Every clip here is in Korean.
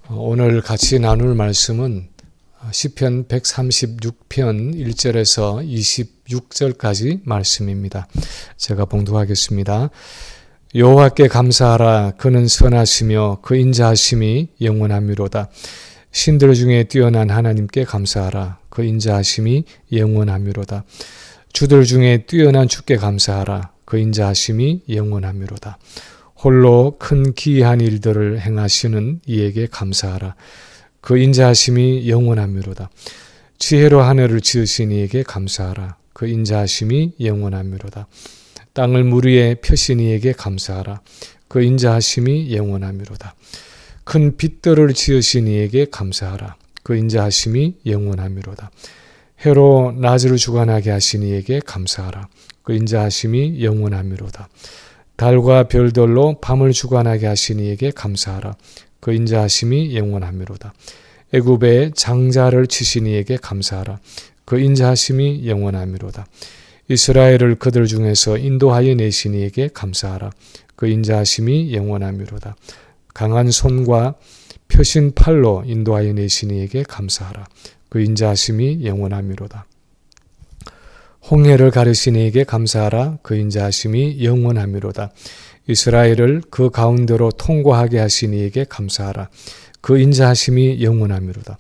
오늘 같이 나눌 말씀은 시편 136편 1절에서 26절까지 말씀입니다. 제가 봉독하겠습니다. 여호와께 감사하라. 그는 선하시며 그 인자하심이 영원하미로다. 신들 중에 뛰어난 하나님께 감사하라. 그 인자하심이 영원하미로다. 주들 중에 뛰어난 주께 감사하라. 그 인자하심이 영원하미로다. 홀로 큰 기이한 일들을 행하시는 이에게 감사하라. 그 인자하심이 영원하미로다. 지혜로 하늘을 지으신 이에게 감사하라. 그 인자하심이 영원하미로다. 땅을 물 위에 펴신 이에게 감사하라. 그 인자하심이 영원하미로다. 큰 빛들을 지으신 이에게 감사하라. 그 인자하심이 영원하미로다. 해로 낮을 주관하게 하신 이에게 감사하라. 그 인자하심이 영원하미로다. 달과 별들로 밤을 주관하게 하신 이에게 감사하라. 그 인자하심이 영원하미로다. 애굽의 장자를 치신 이에게 감사하라. 그 인자하심이 영원하미로다. 이스라엘을 그들 중에서 인도하여 내신 이에게 감사하라. 그 인자하심이 영원하미로다. 강한 손과 펴신 팔로 인도하여 내신 이에게 감사하라. 그 인자하심이 영원하미로다. 홍해를 가르신 이에게 감사하라. 그 인자하심이 영원하미로다. 이스라엘을 그 가운데로 통과하게 하신 이에게 감사하라. 그 인자하심이 영원하미로다.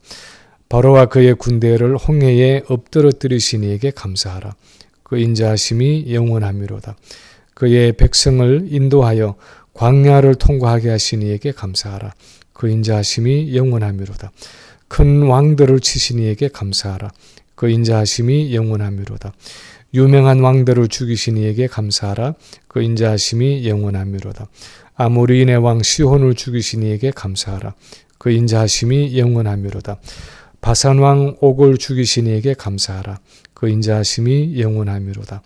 바로와 그의 군대를 홍해에 엎드러뜨리신 이에게 감사하라. 그 인자하심이 영원하미로다. 그의 백성을 인도하여 광야를 통과하게 하신 이에게 감사하라. 그 인자하심이 영원하미로다. 큰 왕들을 치신 이에게 감사하라. 그 인자하심이 영원하미로다. 유명한 왕들을 죽이신 이에게 감사하라. 그 인자하심이 영원하미로다. 아모리인의 왕 시혼을 죽이신 이에게 감사하라. 그 인자하심이 영원하미로다. 바산 왕 옥을 죽이신 이에게 감사하라. 그 인자하심이 영원하미로다.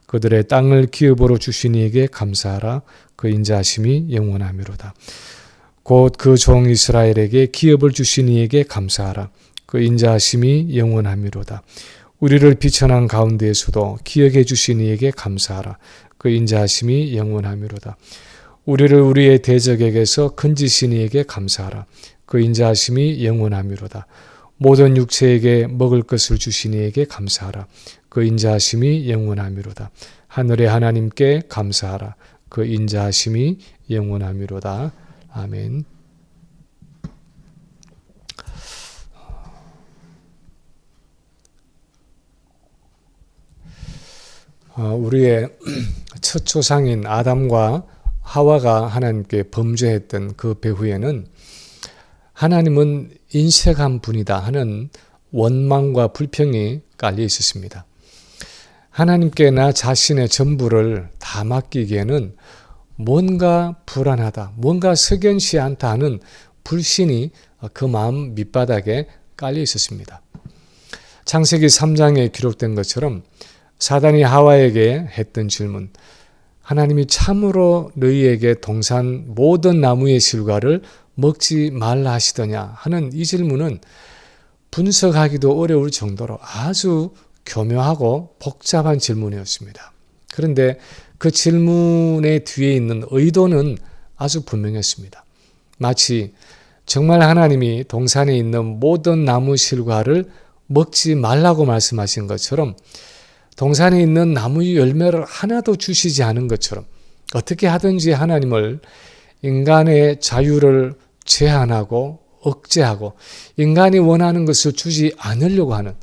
그들의 땅을 기업으로 주신 이에게 감사하라. 그 인자하심이 영원하미로다. 곧 그 종 이스라엘에게 기업을 주신 이에게 감사하라. 그 인자하심이 영원하미로다. 우리를 비천한 가운데에서도 기억해 주신 이에게 감사하라. 그 인자하심이 영원하미로다. 우리를 우리의 대적에게서 건지신 이에게 감사하라. 그 인자하심이 영원하미로다. 모든 육체에게 먹을 것을 주신 이에게 감사하라. 그 인자하심이 영원하미로다. 하늘의 하나님께 감사하라. 그 인자하심이 영원하미로다. 아멘. 우리의 첫 조상인 아담과 하와가 하나님께 범죄했던 그 배후에는 하나님은 인색한 분이다 하는 원망과 불평이 깔려 있었습니다. 하나님께 나 자신의 전부를 다 맡기기에는 뭔가 불안하다, 뭔가 석연치 않다 하는 불신이 그 마음 밑바닥에 깔려 있었습니다. 창세기 3장에 기록된 것처럼 사단이 하와에게 했던 질문, 하나님이 참으로 너희에게 동산 모든 나무의 실과를 먹지 말라 하시더냐 하는 이 질문은 분석하기도 어려울 정도로 아주 교묘하고 복잡한 질문이었습니다. 그런데 그 질문의 뒤에 있는 의도는 아주 분명했습니다. 마치 정말 하나님이 동산에 있는 모든 나무 실과를 먹지 말라고 말씀하신 것처럼 동산에 있는 나무 열매를 하나도 주시지 않은 것처럼 어떻게 하든지 하나님을 인간의 자유를 제한하고 억제하고 인간이 원하는 것을 주지 않으려고 하는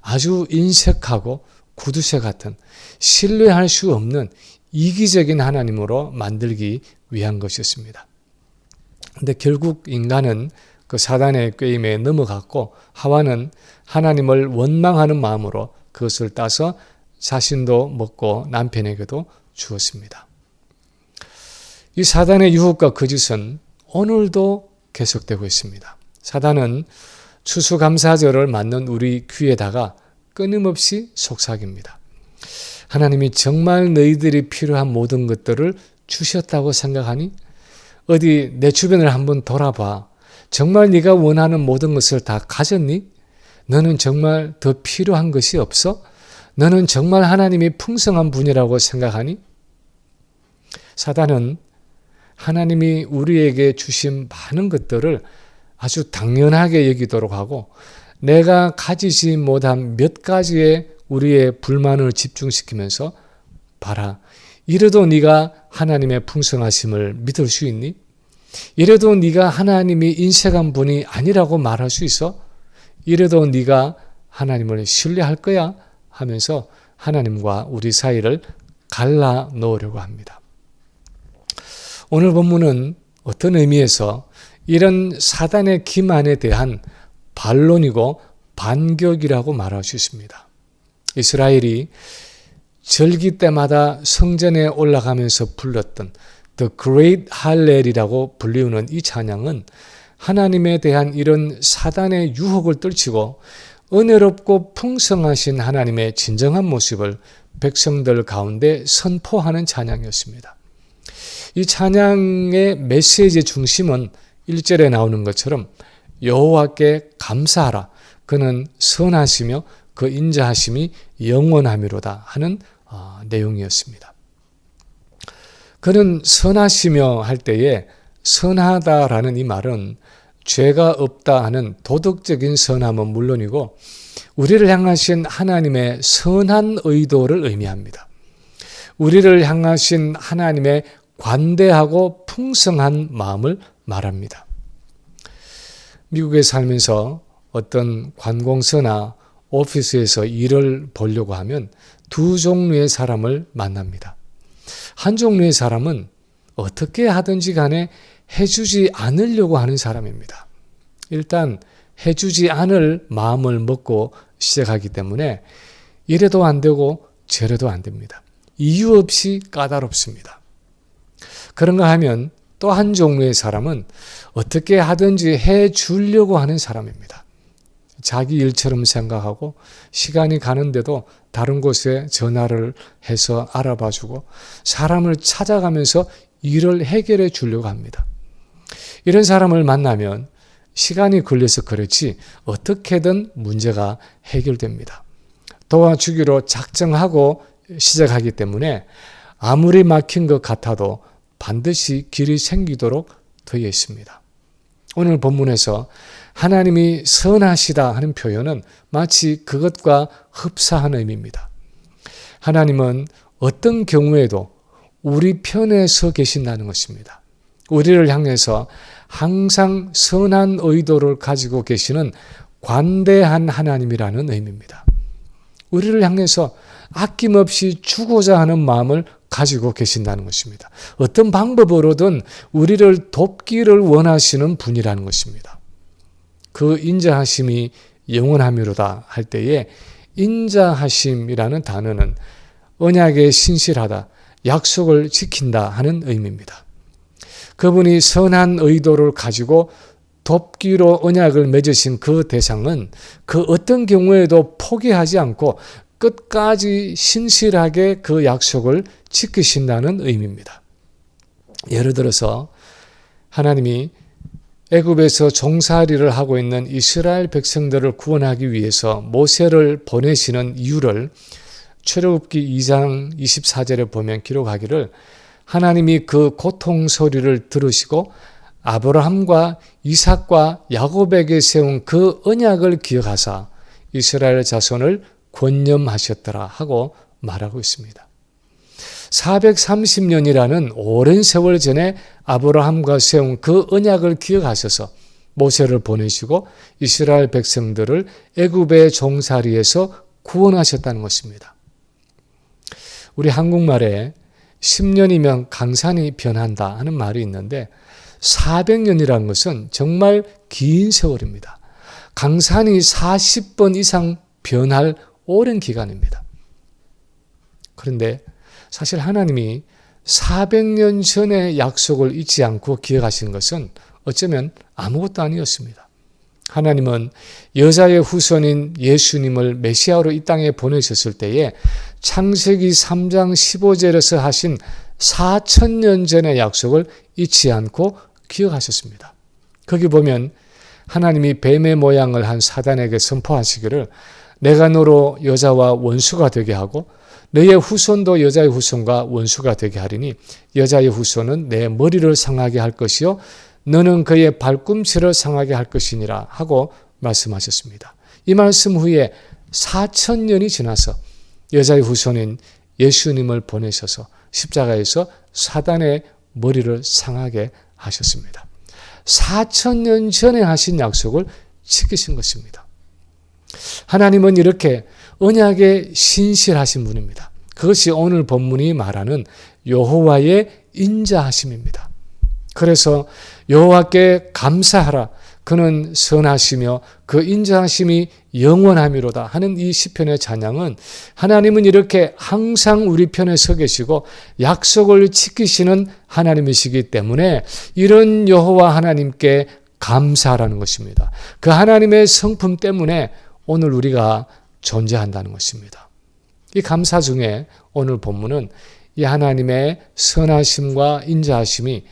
아주 인색하고 구두쇠 같은 신뢰할 수 없는 이기적인 하나님으로 만들기 위한 것이었습니다. 그런데 결국 인간은 그 사단의 꾀임에 넘어갔고 하와는 하나님을 원망하는 마음으로 그것을 따서 자신도 먹고 남편에게도 주었습니다. 이 사단의 유혹과 거짓은 오늘도 계속되고 있습니다. 사단은 추수감사절을 맞는 우리 귀에다가 끊임없이 속삭입니다. 하나님이 정말 너희들이 필요한 모든 것들을 주셨다고 생각하니? 어디 내 주변을 한번 돌아봐. 정말 네가 원하는 모든 것을 다 가졌니? 너는 정말 더 필요한 것이 없어? 너는 정말 하나님이 풍성한 분이라고 생각하니? 사단은 하나님이 우리에게 주신 많은 것들을 아주 당연하게 여기도록 하고 내가 가지지 못한 몇 가지의 우리의 불만을 집중시키면서 봐라. 이래도 네가 하나님의 풍성하심을 믿을 수 있니? 이래도 네가 하나님이 인색한 분이 아니라고 말할 수 있어? 이래도 네가 하나님을 신뢰할 거야? 하면서 하나님과 우리 사이를 갈라 놓으려고 합니다. 오늘 본문은 어떤 의미에서 이런 사단의 기만에 대한 반론이고 반격이라고 말할 수 있습니다. 이스라엘이 절기 때마다 성전에 올라가면서 불렀던 The Great Hallel이라고 불리우는 이 찬양은 하나님에 대한 이런 사단의 유혹을 떨치고 은혜롭고 풍성하신 하나님의 진정한 모습을 백성들 가운데 선포하는 찬양이었습니다. 이 찬양의 메시지의 중심은 1절에 나오는 것처럼 여호와께 감사하라. 그는 선하시며 그 인자하심이 영원하미로다 하는 내용이었습니다. 그는 선하시며 할 때에 선하다라는 이 말은 죄가 없다 하는 도덕적인 선함은 물론이고 우리를 향하신 하나님의 선한 의도를 의미합니다. 우리를 향하신 하나님의 관대하고 풍성한 마음을 말합니다. 미국에 살면서 어떤 관공서나 오피스에서 일을 보려고 하면 두 종류의 사람을 만납니다. 한 종류의 사람은 어떻게 하든지 간에 해주지 않으려고 하는 사람입니다. 일단 해주지 않을 마음을 먹고 시작하기 때문에 이래도 안 되고 저래도 안 됩니다. 이유 없이 까다롭습니다. 그런가 하면 또 한 종류의 사람은 어떻게 하든지 해주려고 하는 사람입니다. 자기 일처럼 생각하고 시간이 가는데도 다른 곳에 전화를 해서 알아봐주고 사람을 찾아가면서 일을 해결해 주려고 합니다. 이런 사람을 만나면 시간이 걸려서 그렇지 어떻게든 문제가 해결됩니다. 도와주기로 작정하고 시작하기 때문에 아무리 막힌 것 같아도 반드시 길이 생기도록 되어 있습니다. 오늘 본문에서 하나님이 선하시다 하는 표현은 마치 그것과 흡사한 의미입니다. 하나님은 어떤 경우에도 우리 편에 서 계신다는 것입니다. 우리를 향해서 항상 선한 의도를 가지고 계시는 관대한 하나님이라는 의미입니다. 우리를 향해서 아낌없이 주고자 하는 마음을 가지고 계신다는 것입니다. 어떤 방법으로든 우리를 돕기를 원하시는 분이라는 것입니다. 그 인자하심이 영원하미로다 할 때에 인자하심이라는 단어는 언약에 신실하다, 약속을 지킨다 하는 의미입니다. 그분이 선한 의도를 가지고 돕기로 언약을 맺으신 그 대상은 그 어떤 경우에도 포기하지 않고 끝까지 신실하게 그 약속을 지키신다는 의미입니다. 예를 들어서 하나님이 애굽에서 종살이를 하고 있는 이스라엘 백성들을 구원하기 위해서 모세를 보내시는 이유를 출애굽기 2장 24절에 보면 기록하기를 하나님이 그 고통 소리를 들으시고 아브라함과 이삭과 야곱에게 세운 그 언약을 기억하사 이스라엘 자손을 권념하셨더라 하고 말하고 있습니다. 430년이라는 오랜 세월 전에 아브라함과 세운 그 언약을 기억하셔서 모세를 보내시고 이스라엘 백성들을 애굽의 종살이에서 구원하셨다는 것입니다. 우리 한국말에 10년이면 강산이 변한다 하는 말이 있는데 400년이라는 것은 정말 긴 세월입니다. 강산이 40번 이상 변할 오랜 기간입니다. 그런데 사실 하나님이 400년 전의 약속을 잊지 않고 기억하신 것은 어쩌면 아무것도 아니었습니다. 하나님은 여자의 후손인 예수님을 메시아로 이 땅에 보내셨을 때에 창세기 3장 15절에서 하신 4000년 전의 약속을 잊지 않고 기억하셨습니다. 거기 보면 하나님이 뱀의 모양을 한 사단에게 선포하시기를 내가 너로 여자와 원수가 되게 하고 너의 후손도 여자의 후손과 원수가 되게 하리니 여자의 후손은 내 머리를 상하게 할 것이요 너는 그의 발꿈치를 상하게 할 것이니라 하고 말씀하셨습니다. 이 말씀 후에 4,000년이 지나서 여자의 후손인 예수님을 보내셔서 십자가에서 사단의 머리를 상하게 하셨습니다. 4,000년 전에 하신 약속을 지키신 것입니다. 하나님은 이렇게 언약에 신실하신 분입니다. 그것이 오늘 본문이 말하는 여호와의 인자하심입니다. 그래서 여호와께 감사하라. 그는 선하시며 그 인자하심이 영원함이로다 하는 이 시편의 찬양은 하나님은 이렇게 항상 우리 편에 서 계시고 약속을 지키시는 하나님이시기 때문에 이런 여호와 하나님께 감사하라는 것입니다. 그 하나님의 성품 때문에 오늘 우리가 존재한다는 것입니다. 이 감사 중에 오늘 본문은 이 하나님의 선하심과 인자하심이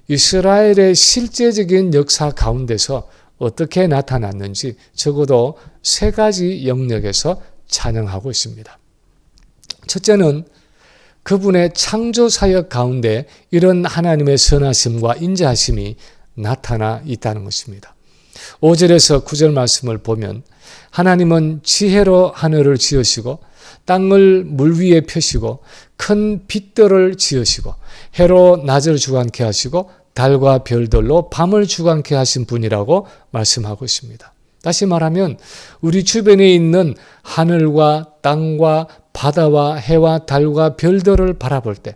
이스라엘의 실제적인 역사 가운데서 어떻게 나타났는지 적어도 3가지 영역에서 찬양하고 있습니다. 첫째는 그분의 창조 사역 가운데 이런 하나님의 선하심과 인자하심이 나타나 있다는 것입니다. 5절에서 9절 말씀을 보면 하나님은 지혜로 하늘을 지으시고 땅을 물 위에 펴시고 큰 빛들을 지으시고 해로 낮을 주관케 하시고 달과 별들로 밤을 주관케 하신 분이라고 말씀하고 있습니다. 다시 말하면 우리 주변에 있는 하늘과 땅과 바다와 해와 달과 별들을 바라볼 때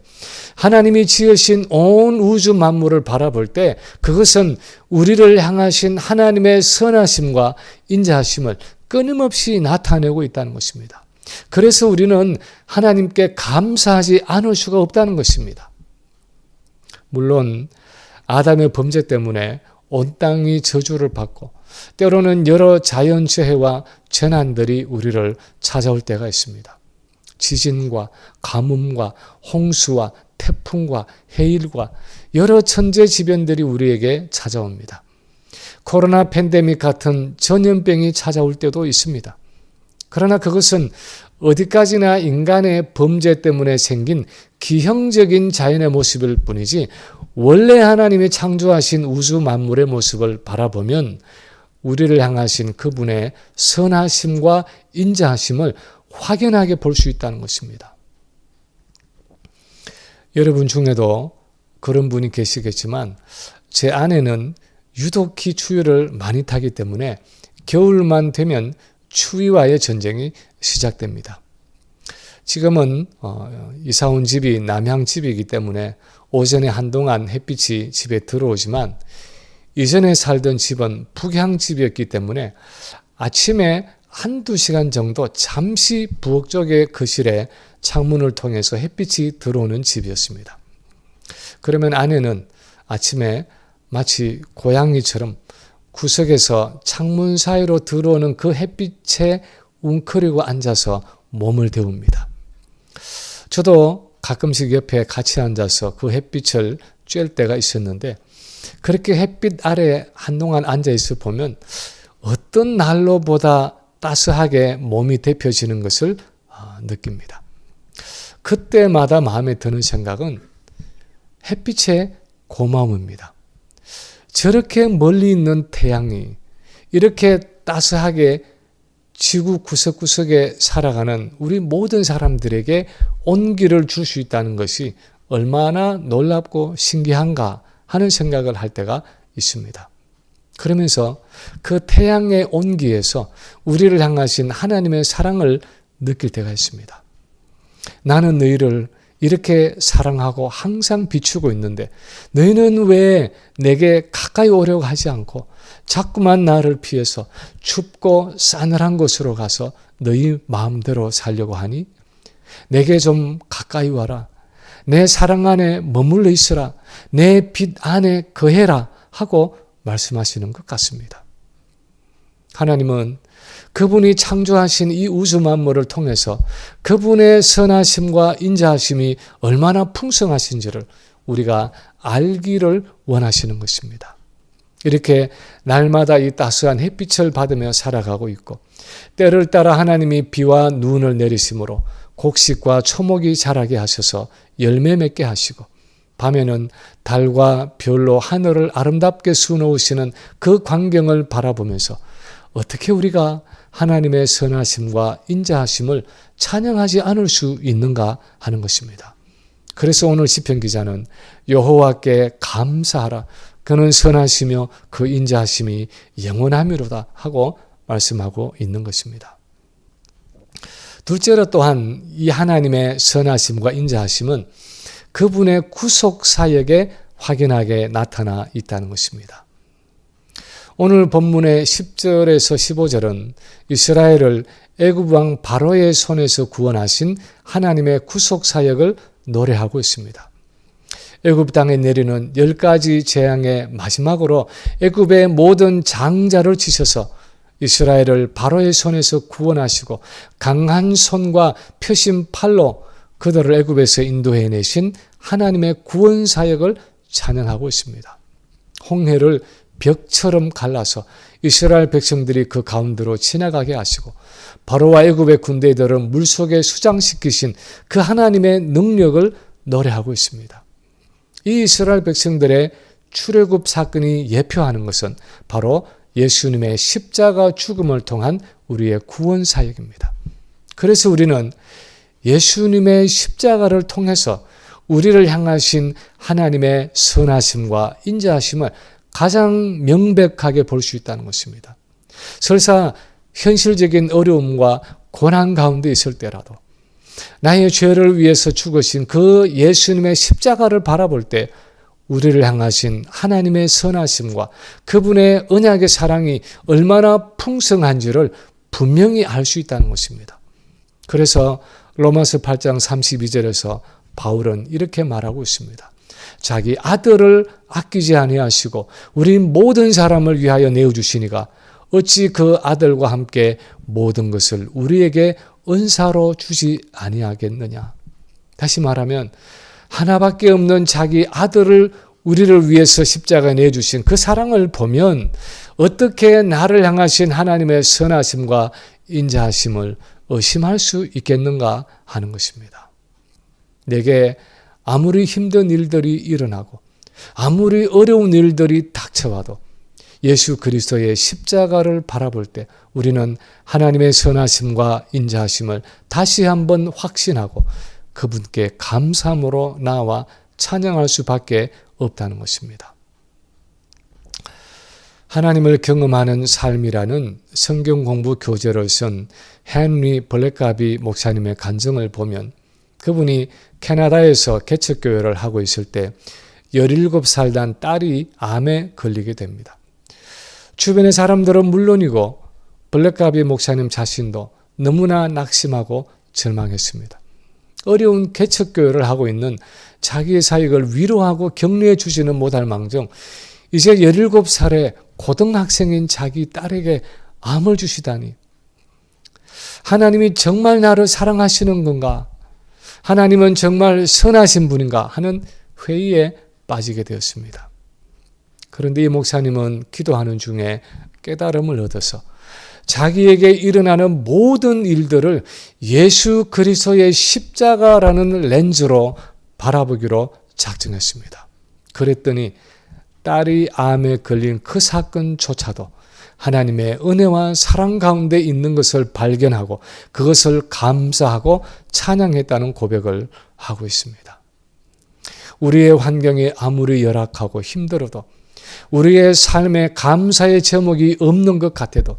하나님이 지으신 온 우주 만물을 바라볼 때 그것은 우리를 향하신 하나님의 선하심과 인자하심을 끊임없이 나타내고 있다는 것입니다. 그래서 우리는 하나님께 감사하지 않을 수가 없다는 것입니다. 물론 아담의 범죄 때문에 온 땅이 저주를 받고 때로는 여러 자연재해와 재난들이 우리를 찾아올 때가 있습니다. 지진과 가뭄과 홍수와 태풍과 해일과 여러 천재지변들이 우리에게 찾아옵니다. 코로나 팬데믹 같은 전염병이 찾아올 때도 있습니다. 그러나 그것은 어디까지나 인간의 범죄 때문에 생긴 기형적인 자연의 모습일 뿐이지 원래 하나님이 창조하신 우주 만물의 모습을 바라보면 우리를 향하신 그분의 선하심과 인자하심을 확연하게 볼 수 있다는 것입니다. 여러분 중에도 그런 분이 계시겠지만 제 아내는 유독히 추위를 많이 타기 때문에 겨울만 되면 추위와의 전쟁이 시작됩니다. 지금은 이사 온 집이 남향집이기 때문에 오전에 한동안 햇빛이 집에 들어오지만 이전에 살던 집은 북향집이었기 때문에 아침에 한두 시간 정도 잠시 부엌 쪽의 거실에 창문을 통해서 햇빛이 들어오는 집이었습니다. 그러면 아내는 아침에 마치 고양이처럼 구석에서 창문 사이로 들어오는 그 햇빛에 웅크리고 앉아서 몸을 데웁니다. 저도 가끔씩 옆에 같이 앉아서 그 햇빛을 쬐을 때가 있었는데 그렇게 햇빛 아래에 한동안 앉아 있어 보면 어떤 난로보다 따스하게 몸이 데펴지는 것을 느낍니다. 그때마다 마음에 드는 생각은 햇빛의 고마움입니다. 저렇게 멀리 있는 태양이 이렇게 따스하게 지구 구석구석에 살아가는 우리 모든 사람들에게 온기를 줄 수 있다는 것이 얼마나 놀랍고 신기한가 하는 생각을 할 때가 있습니다. 그러면서 그 태양의 온기에서 우리를 향하신 하나님의 사랑을 느낄 때가 있습니다. 나는 너희를 이렇게 사랑하고 항상 비추고 있는데 너희는 왜 내게 가까이 오려고 하지 않고 자꾸만 나를 피해서 춥고 싸늘한 곳으로 가서 너희 마음대로 살려고 하니? 내게 좀 가까이 와라. 내 사랑 안에 머물러 있으라. 내 빛 안에 거해라 하고 말씀하시는 것 같습니다. 하나님은 그분이 창조하신 이 우주 만물을 통해서 그분의 선하심과 인자하심이 얼마나 풍성하신지를 우리가 알기를 원하시는 것입니다. 이렇게 날마다 이 따스한 햇빛을 받으며 살아가고 있고 때를 따라 하나님이 비와 눈을 내리심으로 곡식과 초목이 자라게 하셔서 열매 맺게 하시고 밤에는 달과 별로 하늘을 아름답게 수놓으시는 그 광경을 바라보면서 어떻게 우리가 하나님의 선하심과 인자하심을 찬양하지 않을 수 있는가 하는 것입니다. 그래서 오늘 시편 기자는 여호와께 감사하라. 그는 선하시며 그 인자하심이 영원하미로다 하고 말씀하고 있는 것입니다. 둘째로 또한 이 하나님의 선하심과 인자하심은 그분의 구속 사역에 확연하게 나타나 있다는 것입니다. 오늘 본문의 10절에서 15절은 이스라엘을 애굽 왕 바로의 손에서 구원하신 하나님의 구속 사역을 노래하고 있습니다. 애굽 땅에 내리는 10가지 재앙의 마지막으로 애굽의 모든 장자를 치셔서 이스라엘을 바로의 손에서 구원하시고 강한 손과 펴신 팔로 그들을 애굽에서 인도해내신 하나님의 구원 사역을 찬양하고 있습니다. 홍해를 벽처럼 갈라서 이스라엘 백성들이 그 가운데로 지나가게 하시고 바로와 애굽의 군대들을 물속에 수장시키신 그 하나님의 능력을 노래하고 있습니다. 이 이스라엘 백성들의 출애굽 사건이 예표하는 것은 바로 예수님의 십자가 죽음을 통한 우리의 구원 사역입니다. 그래서 우리는 예수님의 십자가를 통해서 우리를 향하신 하나님의 선하심과 인자하심을 가장 명백하게 볼 수 있다는 것입니다. 설사 현실적인 어려움과 고난 가운데 있을 때라도 나의 죄를 위해서 죽으신 그 예수님의 십자가를 바라볼 때 우리를 향하신 하나님의 선하심과 그분의 언약의 사랑이 얼마나 풍성한지를 분명히 알 수 있다는 것입니다. 그래서 로마서 8장 32절에서 바울은 이렇게 말하고 있습니다. 자기 아들을 아끼지 아니하시고 우리 모든 사람을 위하여 내어주시니가 어찌 그 아들과 함께 모든 것을 우리에게 은사로 주지 아니하겠느냐. 다시 말하면 하나밖에 없는 자기 아들을 우리를 위해서 십자가에 내주신 그 사랑을 보면 어떻게 나를 향하신 하나님의 선하심과 인자하심을 의심할 수 있겠는가 하는 것입니다. 내게 아무리 힘든 일들이 일어나고 아무리 어려운 일들이 닥쳐와도 예수 그리스도의 십자가를 바라볼 때 우리는 하나님의 선하심과 인자하심을 다시 한번 확신하고 그분께 감사함으로 나와 찬양할 수밖에 없다는 것입니다. 하나님을 경험하는 삶이라는 성경 공부 교재를 쓴 헨리 블랙가비 목사님의 간증을 보면 그분이 캐나다에서 개척교회를 하고 있을 때 17살 난 딸이 암에 걸리게 됩니다. 주변의 사람들은 물론이고 블랙가비 목사님 자신도 너무나 낙심하고 절망했습니다. 어려운 개척교회를 하고 있는 자기의 사역을 위로하고 격려해 주지는 못할 망정 이제 17살의 고등학생인 자기 딸에게 암을 주시다니 하나님이 정말 나를 사랑하시는 건가? 하나님은 정말 선하신 분인가? 하는 회의에 빠지게 되었습니다. 그런데 이 목사님은 기도하는 중에 깨달음을 얻어서 자기에게 일어나는 모든 일들을 예수 그리스도의 십자가라는 렌즈로 바라보기로 작정했습니다. 그랬더니 딸이 암에 걸린 그 사건조차도 하나님의 은혜와 사랑 가운데 있는 것을 발견하고 그것을 감사하고 찬양했다는 고백을 하고 있습니다. 우리의 환경이 아무리 열악하고 힘들어도 우리의 삶에 감사의 제목이 없는 것 같아도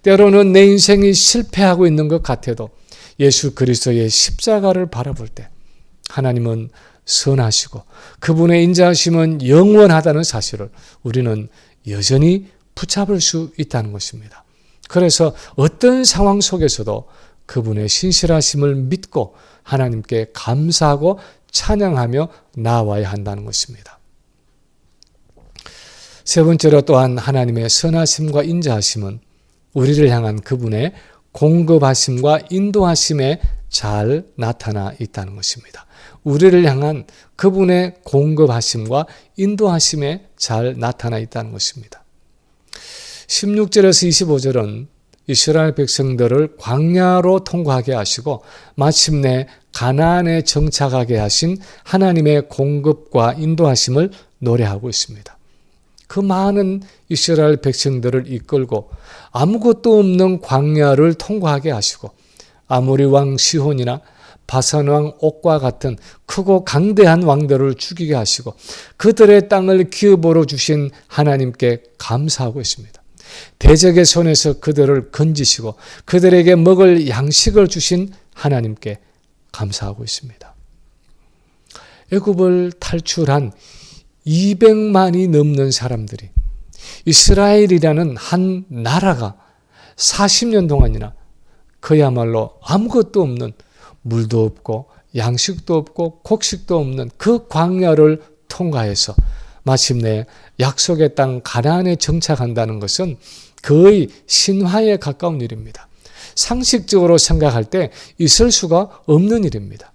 때로는 내 인생이 실패하고 있는 것 같아도 예수 그리스도의 십자가를 바라볼 때 하나님은 선하시고 그분의 인자하심은 영원하다는 사실을 우리는 여전히 붙잡을 수 있다는 것입니다. 그래서 어떤 상황 속에서도 그분의 신실하심을 믿고 하나님께 감사하고 찬양하며 나아와야 한다는 것입니다. 세 번째로 또한 하나님의 선하심과 인자하심은 우리를 향한 그분의 공급하심과 인도하심에 잘 나타나 있다는 것입니다. 우리를 향한 그분의 공급하심과 인도하심에 잘 나타나 있다는 것입니다. 16절에서 25절은 이스라엘 백성들을 광야로 통과하게 하시고 마침내 가나안에 정착하게 하신 하나님의 공급과 인도하심을 노래하고 있습니다. 그 많은 이스라엘 백성들을 이끌고 아무것도 없는 광야를 통과하게 하시고 아모리 왕 시혼이나 바산 왕 옥과 같은 크고 강대한 왕들을 죽이게 하시고 그들의 땅을 기업으로 주신 하나님께 감사하고 있습니다. 대적의 손에서 그들을 건지시고 그들에게 먹을 양식을 주신 하나님께 감사하고 있습니다. 애굽을 탈출한 200만이 넘는 사람들이 이스라엘이라는 한 나라가 40년 동안이나 그야말로 아무것도 없는 물도 없고 양식도 없고 곡식도 없는 그 광야를 통과해서 마침내 약속의 땅 가나안에 정착한다는 것은 거의 신화에 가까운 일입니다. 상식적으로 생각할 때 있을 수가 없는 일입니다.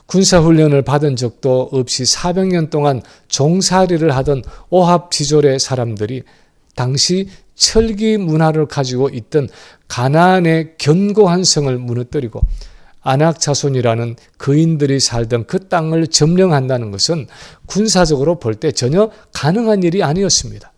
군사훈련을 받은 적도 없이 400년 동안 종살이를 하던 오합지졸의 사람들이 당시 철기 문화를 가지고 있던 가나안의 견고한 성을 무너뜨리고 아낙 자손이라는 거인들이 살던 그 땅을 점령한다는 것은 군사적으로 볼 때 전혀 가능한 일이 아니었습니다.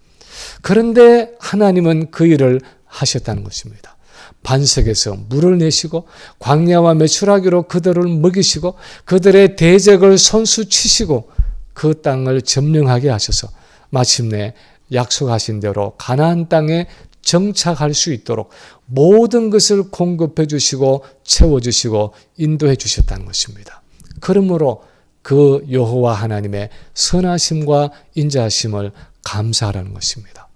그런데 하나님은 그 일을 하셨다는 것입니다. 반석에서 물을 내시고 광야와 메추라기로 그들을 먹이시고 그들의 대적을 손수 치시고 그 땅을 점령하게 하셔서 마침내 약속하신 대로 가나안 땅에 정착할 수 있도록 모든 것을 공급해 주시고 채워주시고 인도해 주셨다는 것입니다. 그러므로 그 여호와 하나님의 선하심과 인자하심을 감사하라는 것입니다.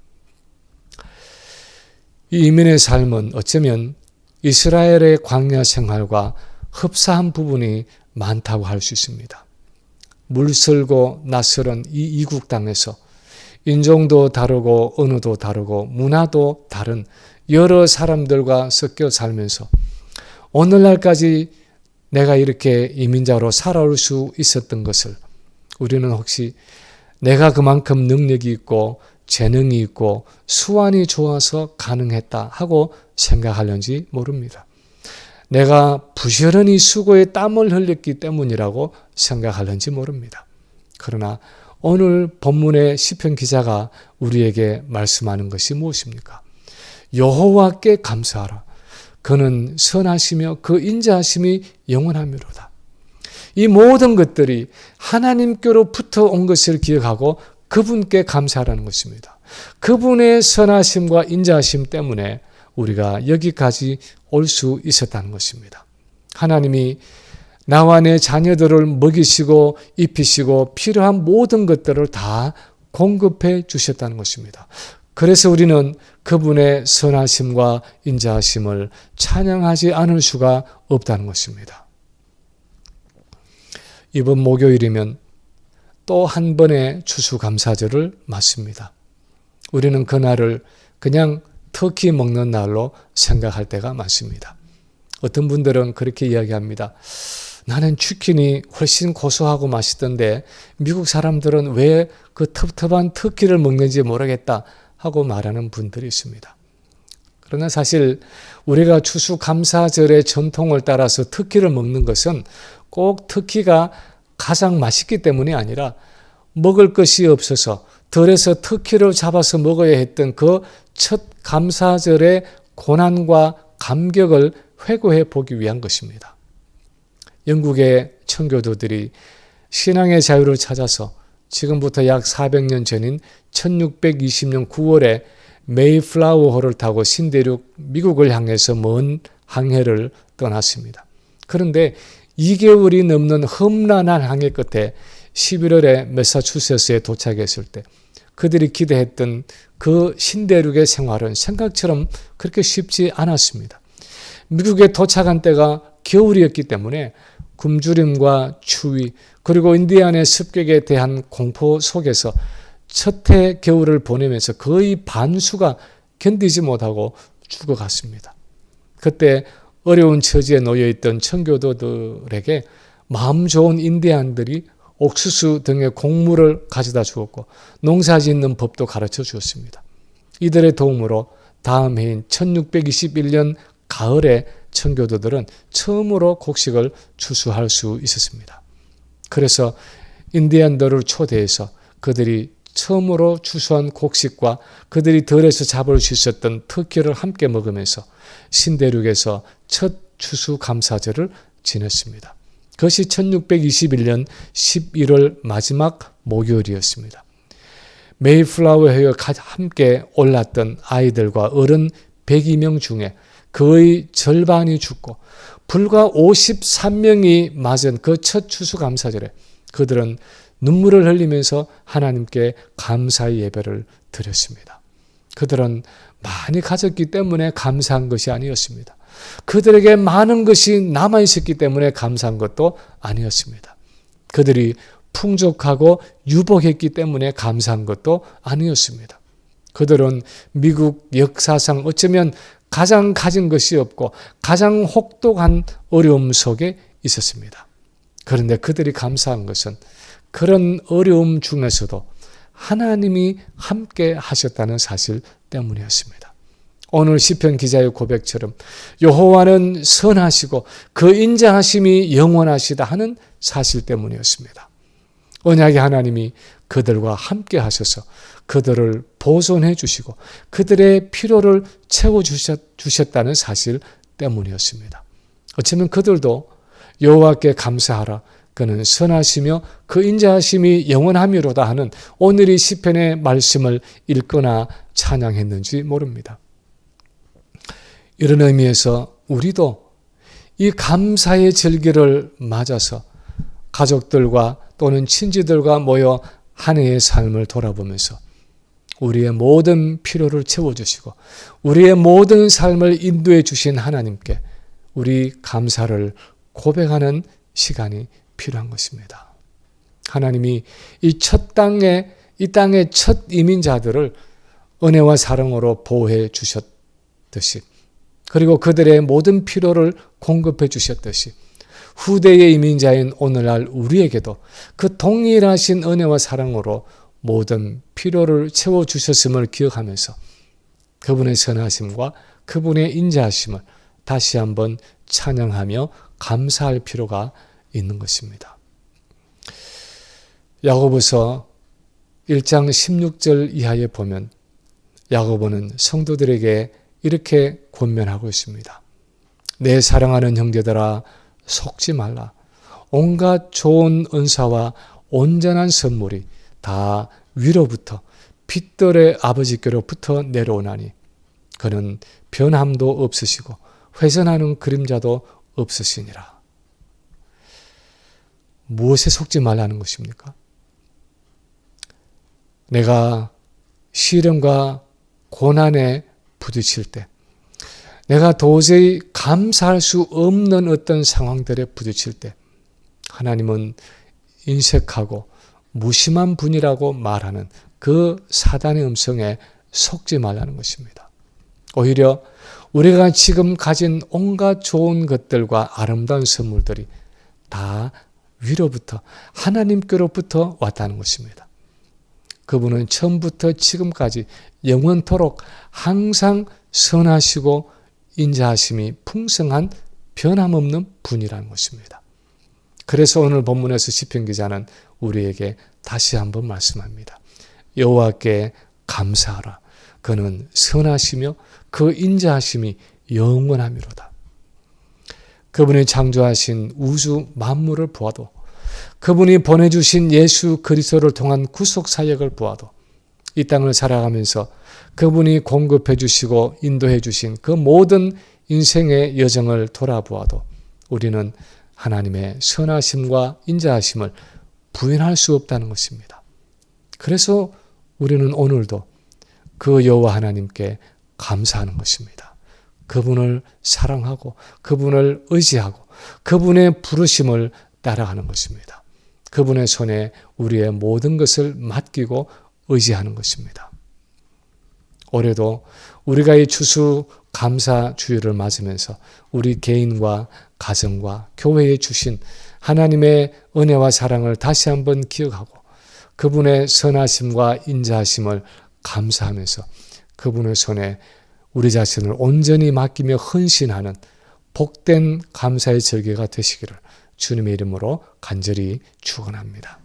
이 이민의 삶은 어쩌면 이스라엘의 광야 생활과 흡사한 부분이 많다고 할 수 있습니다. 물설고 낯설은 이 이국 땅에서 인종도 다르고 언어도 다르고 문화도 다른 여러 사람들과 섞여 살면서 오늘날까지 내가 이렇게 이민자로 살아올 수 있었던 것을 우리는 혹시 내가 그만큼 능력이 있고 재능이 있고 수완이 좋아서 가능했다 하고 생각하려는지 모릅니다. 내가 부지런히 수고에 땀을 흘렸기 때문이라고 생각하려는지 모릅니다. 그러나 오늘 본문의 시편 기자가 우리에게 말씀하는 것이 무엇입니까? 여호와께 감사하라. 그는 선하시며 그 인자하심이 영원하미로다. 이 모든 것들이 하나님께로부터 온 것을 기억하고 그분께 감사하라는 것입니다. 그분의 선하심과 인자하심 때문에 우리가 여기까지 올 수 있었다는 것입니다. 하나님이 나와 내 자녀들을 먹이시고 입히시고 필요한 모든 것들을 다 공급해 주셨다는 것입니다. 그래서 우리는 그분의 선하심과 인자하심을 찬양하지 않을 수가 없다는 것입니다. 이번 목요일이면 또 한 번의 추수감사절을 맞습니다. 우리는 그날을 그냥 터키 먹는 날로 생각할 때가 많습니다. 어떤 분들은 그렇게 이야기합니다. 나는 치킨이 훨씬 고소하고 맛있던데 미국 사람들은 왜 그 텁텁한 터키를 먹는지 모르겠다 하고 말하는 분들이 있습니다. 그러나 사실 우리가 추수감사절의 전통을 따라서 터키를 먹는 것은 꼭 터키가 가장 맛있기 때문이 아니라 먹을 것이 없어서 덜해서 터키를 잡아서 먹어야 했던 그 첫 감사절의 고난과 감격을 회고해 보기 위한 것입니다. 영국의 청교도들이 신앙의 자유를 찾아서 지금부터 약 400년 전인 1620년 9월에 메이플라워호를 타고 신대륙 미국을 향해서 먼 항해를 떠났습니다. 그런데 2개월이 넘는 험난한 항해 끝에 11월에 매사추세츠에 도착했을 때 그들이 기대했던 그 신대륙의 생활은 생각처럼 그렇게 쉽지 않았습니다. 미국에 도착한 때가 겨울이었기 때문에 굶주림과 추위 그리고 인디안의 습격에 대한 공포 속에서 첫 해 겨울을 보내면서 거의 반수가 견디지 못하고 죽어갔습니다. 그때 어려운 처지에 놓여있던 청교도들에게 마음 좋은 인디안들이 옥수수 등의 곡물을 가져다 주었고 농사 짓는 법도 가르쳐 주었습니다. 이들의 도움으로 다음 해인 1621년 가을에 청교도들은 처음으로 곡식을 추수할 수 있었습니다. 그래서 인디안들을 초대해서 그들이 처음으로 추수한 곡식과 그들이 들에서 잡을 수 있었던 터키를 함께 먹으면서 신대륙에서 첫 추수 감사절을 지냈습니다. 그것이 1621년 11월 마지막 목요일이었습니다. 메이플라워회에 함께 올랐던 아이들과 어른 102명 중에 거의 절반이 죽고 불과 53명이 맞은 그 첫 추수감사절에 그들은 눈물을 흘리면서 하나님께 감사의 예배를 드렸습니다. 그들은 많이 가졌기 때문에 감사한 것이 아니었습니다. 그들에게 많은 것이 남아있었기 때문에 감사한 것도 아니었습니다. 그들이 풍족하고 유복했기 때문에 감사한 것도 아니었습니다. 그들은 미국 역사상 어쩌면 가장 가진 것이 없고 가장 혹독한 어려움 속에 있었습니다. 그런데 그들이 감사한 것은 그런 어려움 중에서도 하나님이 함께 하셨다는 사실 때문이었습니다. 오늘 시편 기자의 고백처럼 여호와는 선하시고 그 인자하심이 영원하시다 하는 사실 때문이었습니다. 언약의 하나님이 그들과 함께 하셔서 그들을 보존해 주시고 그들의 필요를 채워주셨다는 사실 때문이었습니다. 어쩌면 그들도 여호와께 감사하라 그는 선하시며 그 인자하심이 영원하미로다 하는 오늘 이 시편의 말씀을 읽거나 찬양했는지 모릅니다. 이런 의미에서 우리도 이 감사의 절기를 맞아서 가족들과 또는 친지들과 모여 한 해의 삶을 돌아보면서 우리의 모든 필요를 채워주시고 우리의 모든 삶을 인도해 주신 하나님께 우리 감사를 고백하는 시간이 필요한 것입니다. 하나님이 이 땅의 첫 이민자들을 은혜와 사랑으로 보호해 주셨듯이 그리고 그들의 모든 필요를 공급해 주셨듯이 후대의 이민자인 오늘날 우리에게도 그 동일하신 은혜와 사랑으로 모든 필요를 채워주셨음을 기억하면서 그분의 선하심과 그분의 인자하심을 다시 한번 찬양하며 감사할 필요가 있는 것입니다. 야고보서 1장 16절 이하에 보면 야고보는 성도들에게 이렇게 권면하고 있습니다. 내 사랑하는 형제들아 속지 말라. 온갖 좋은 은사와 온전한 선물이 다 위로부터 빛들의 아버지께로부터 내려오나니 그는 변함도 없으시고 훼손하는 그림자도 없으시니라. 무엇에 속지 말라는 것입니까? 내가 시련과 고난에 부딪힐 때 내가 도저히 감사할 수 없는 어떤 상황들에 부딪힐 때 하나님은 인색하고 무심한 분이라고 말하는 그 사단의 음성에 속지 말라는 것입니다. 오히려 우리가 지금 가진 온갖 좋은 것들과 아름다운 선물들이 다 위로부터 하나님께로부터 왔다는 것입니다. 그분은 처음부터 지금까지 영원토록 항상 선하시고 인자하심이 풍성한 변함없는 분이라는 것입니다. 그래서 오늘 본문에서 시편 기자는 우리에게 다시 한번 말씀합니다. 여호와께 감사하라. 그는 선하시며 그 인자하심이 영원하미로다. 그분이 창조하신 우주 만물을 보아도 그분이 보내주신 예수 그리스도를 통한 구속 사역을 보아도 이 땅을 살아가면서 그분이 공급해 주시고 인도해 주신 그 모든 인생의 여정을 돌아보아도 우리는 하나님의 선하심과 인자하심을 부인할 수 없다는 것입니다. 그래서 우리는 오늘도 그 여호와 하나님께 감사하는 것입니다. 그분을 사랑하고 그분을 의지하고 그분의 부르심을 따라가는 것입니다. 그분의 손에 우리의 모든 것을 맡기고 의지하는 것입니다. 올해도 우리가 이 추수 감사 주일을 맞으면서 우리 개인과 가정과 교회에 주신 하나님의 은혜와 사랑을 다시 한번 기억하고 그분의 선하심과 인자하심을 감사하면서 그분의 손에 우리 자신을 온전히 맡기며 헌신하는 복된 감사의 절기가 되시기를 주님의 이름으로 간절히 축원합니다.